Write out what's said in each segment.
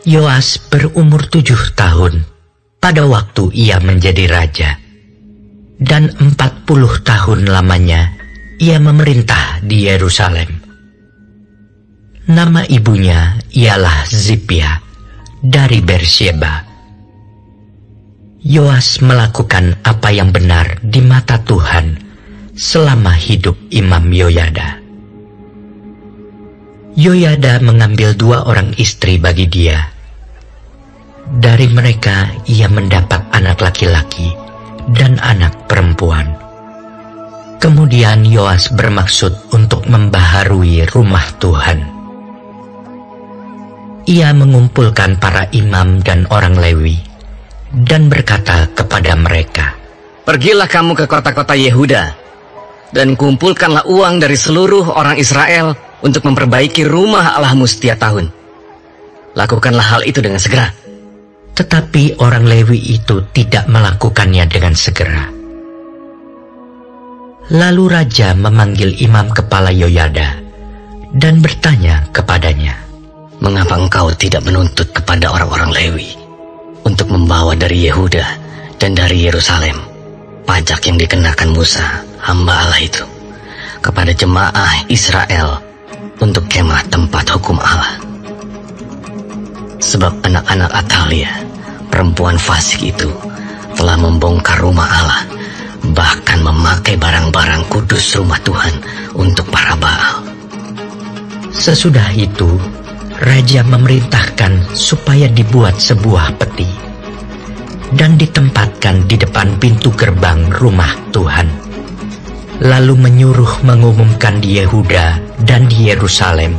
Yoas berumur 7 tahun pada waktu ia menjadi raja, dan 40 tahun lamanya ia memerintah di Yerusalem. Nama ibunya ialah Zipia dari Bersyeba. Yoas melakukan apa yang benar di mata Tuhan selama hidup Imam Yoyada. Yoyada mengambil 2 orang istri bagi dia. Dari mereka ia mendapat anak laki-laki dan anak perempuan. Kemudian Yoas bermaksud untuk membaharui rumah Tuhan. Ia mengumpulkan para imam dan orang Lewi dan berkata kepada mereka, "Pergilah kamu ke kota-kota Yehuda dan kumpulkanlah uang dari seluruh orang Israel untuk memperbaiki rumah Allahmu setiap tahun. Lakukanlah hal itu dengan segera." Tetapi orang Lewi itu tidak melakukannya dengan segera. Lalu raja memanggil imam kepala Yoyada dan bertanya kepadanya, "Mengapa engkau tidak menuntut kepada orang-orang Lewi untuk membawa dari Yehuda dan dari Yerusalem pajak yang dikenakan Musa, hamba Allah itu, kepada jemaah Israel untuk kemah tempat hukum Allah? Sebab anak-anak Atalia, perempuan fasik itu, telah membongkar rumah Allah, bahkan memakai barang-barang kudus rumah Tuhan untuk para Baal." Sesudah itu, raja memerintahkan supaya dibuat sebuah peti dan ditempatkan di depan pintu gerbang rumah Tuhan. Lalu menyuruh mengumumkan di Yehuda dan di Yerusalem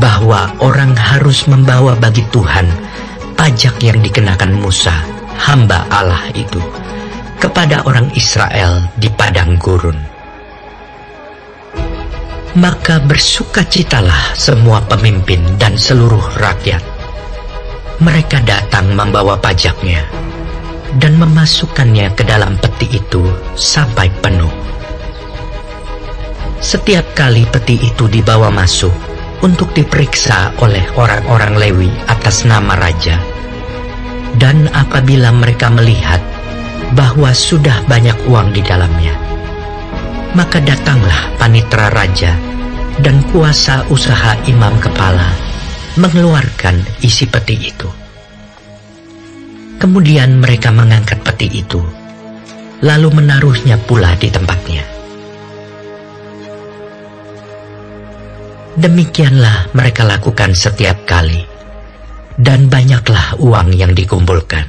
bahwa orang harus membawa bagi Tuhan pajak yang dikenakan Musa, hamba Allah itu, kepada orang Israel di padang gurun. Maka bersukacitalah semua pemimpin dan seluruh rakyat. Mereka datang membawa pajaknya dan memasukkannya ke dalam peti itu sampai penuh. Setiap kali peti itu dibawa masuk untuk diperiksa oleh orang-orang Lewi atas nama raja, dan apabila mereka melihat bahwa sudah banyak uang di dalamnya, maka datanglah panitera raja dan kuasa usaha imam kepala mengeluarkan isi peti itu. Kemudian mereka mengangkat peti itu, lalu menaruhnya pula di tempatnya. Demikianlah mereka lakukan setiap kali, dan banyaklah uang yang dikumpulkan.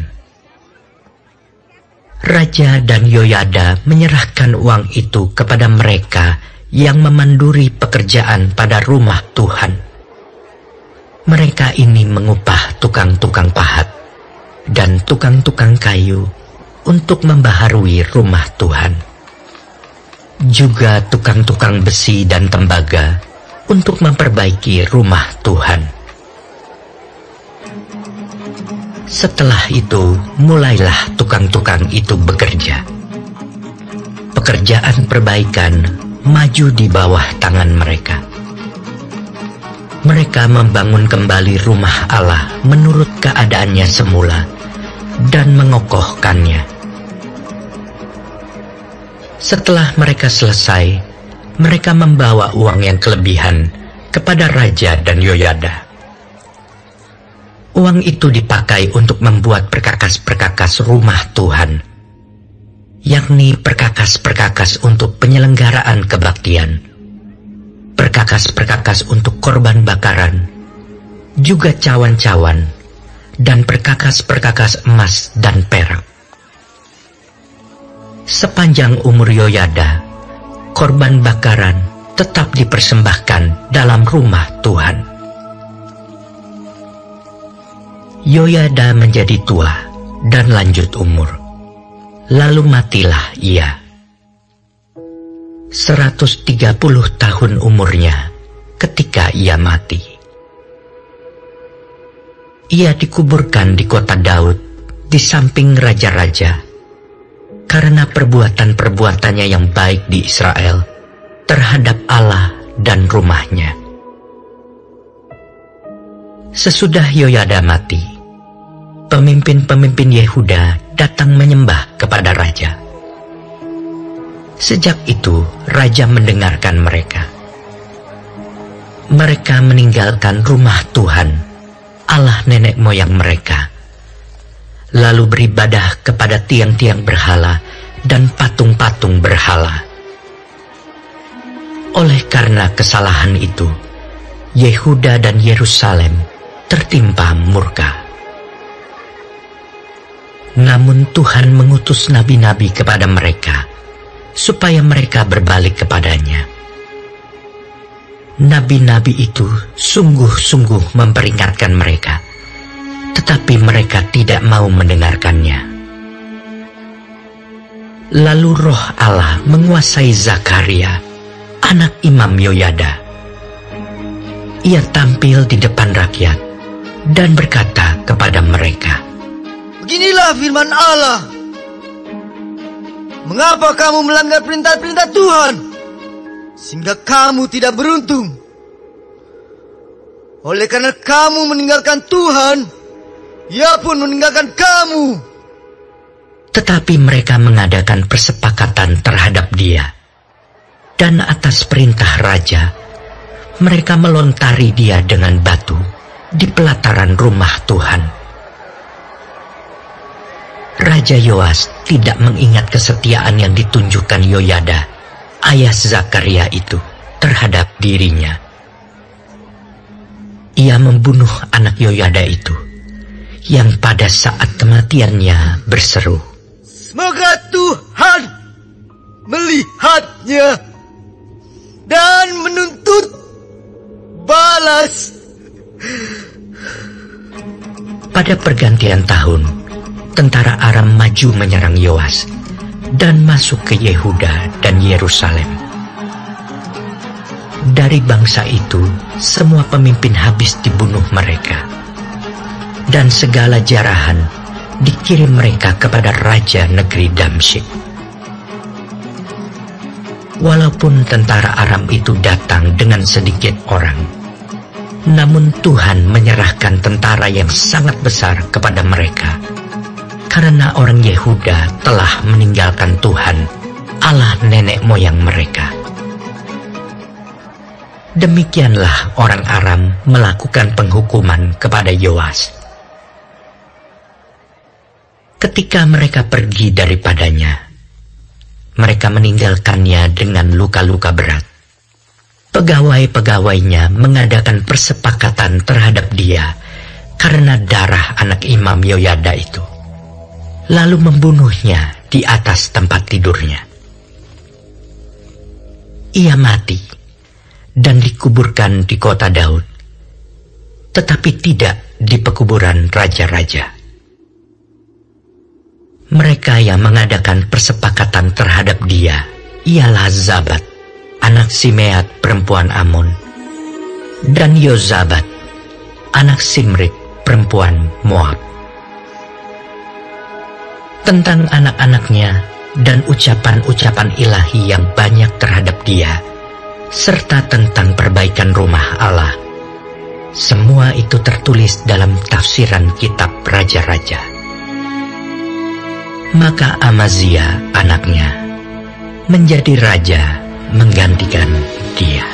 Raja dan Yoyada menyerahkan uang itu kepada mereka yang memanduri pekerjaan pada rumah Tuhan. Mereka ini mengupah tukang-tukang pahat dan tukang-tukang kayu untuk membaharui rumah Tuhan. Juga tukang-tukang besi dan tembaga untuk memperbaiki rumah Tuhan. Setelah itu, mulailah tukang-tukang itu bekerja. Pekerjaan perbaikan maju di bawah tangan mereka. Mereka membangun kembali rumah Allah menurut keadaannya semula dan mengokohkannya. Setelah mereka selesai, mereka membawa uang yang kelebihan kepada raja dan Yoyada. Uang itu dipakai untuk membuat perkakas-perkakas rumah Tuhan, yakni perkakas-perkakas untuk penyelenggaraan kebaktian, perkakas-perkakas untuk korban bakaran, juga cawan-cawan, dan perkakas-perkakas emas dan perak. Sepanjang umur Yoyada, korban bakaran tetap dipersembahkan dalam rumah Tuhan. Yoyada menjadi tua dan lanjut umur, lalu matilah ia. 130 tahun umurnya ketika ia mati. Ia dikuburkan di kota Daud di samping raja-raja, karena perbuatan-perbuatannya yang baik di Israel terhadap Allah dan rumahnya. Sesudah Yoyada mati, pemimpin-pemimpin Yehuda datang menyembah kepada raja. Sejak itu, raja mendengarkan mereka. Mereka meninggalkan rumah Tuhan, Allah nenek moyang mereka, lalu beribadah kepada tiang-tiang berhala dan patung-patung berhala. Oleh karena kesalahan itu, Yehuda dan Yerusalem tertimpa murka. Namun Tuhan mengutus nabi-nabi kepada mereka, supaya mereka berbalik kepadanya. Nabi-nabi itu sungguh-sungguh memperingatkan mereka, tetapi mereka tidak mau mendengarkannya. Lalu Roh Allah menguasai Zakaria, anak Imam Yoyada. Ia tampil di depan rakyat dan berkata kepada mereka, "Beginilah firman Allah. Mengapa kamu melanggar perintah-perintah Tuhan, sehingga kamu tidak beruntung? Oleh karena kamu meninggalkan Tuhan, Ia pun meninggalkan kamu." Tetapi mereka mengadakan persepakatan terhadap dia, dan atas perintah raja, mereka melontari dia dengan batu di pelataran rumah Tuhan. Raja Yoas tidak mengingat kesetiaan yang ditunjukkan Yoyada, ayah Zakaria itu, terhadap dirinya. Ia membunuh anak Yoyada itu, yang pada saat kematiannya berseru, "Semoga Tuhan melihatnya dan menuntut balas." Pada pergantian tahun, tentara Aram maju menyerang Yoas dan masuk ke Yehuda dan Yerusalem. Dari bangsa itu, semua pemimpin habis dibunuh mereka, dan segala jarahan dikirim mereka kepada raja negeri Damsyik. Walaupun tentara Aram itu datang dengan sedikit orang, namun Tuhan menyerahkan tentara yang sangat besar kepada mereka, karena orang Yehuda telah meninggalkan Tuhan, Allah nenek moyang mereka. Demikianlah orang Aram melakukan penghukuman kepada Yoas. Ketika mereka pergi daripadanya, mereka meninggalkannya dengan luka-luka berat. Pegawai-pegawainya mengadakan persepakatan terhadap dia karena darah anak Imam Yoyada itu, lalu membunuhnya di atas tempat tidurnya. Ia mati dan dikuburkan di kota Daud, tetapi tidak di pekuburan raja-raja. Mereka yang mengadakan persepakatan terhadap dia ialah Zabat, anak Simeat perempuan Amon, dan Yozabat, anak Simrit perempuan Moab. Tentang anak-anaknya dan ucapan-ucapan ilahi yang banyak terhadap dia, serta tentang perbaikan rumah Allah, semua itu tertulis dalam tafsiran kitab Raja-Raja. Maka Amazia anaknya menjadi raja menggantikan dia.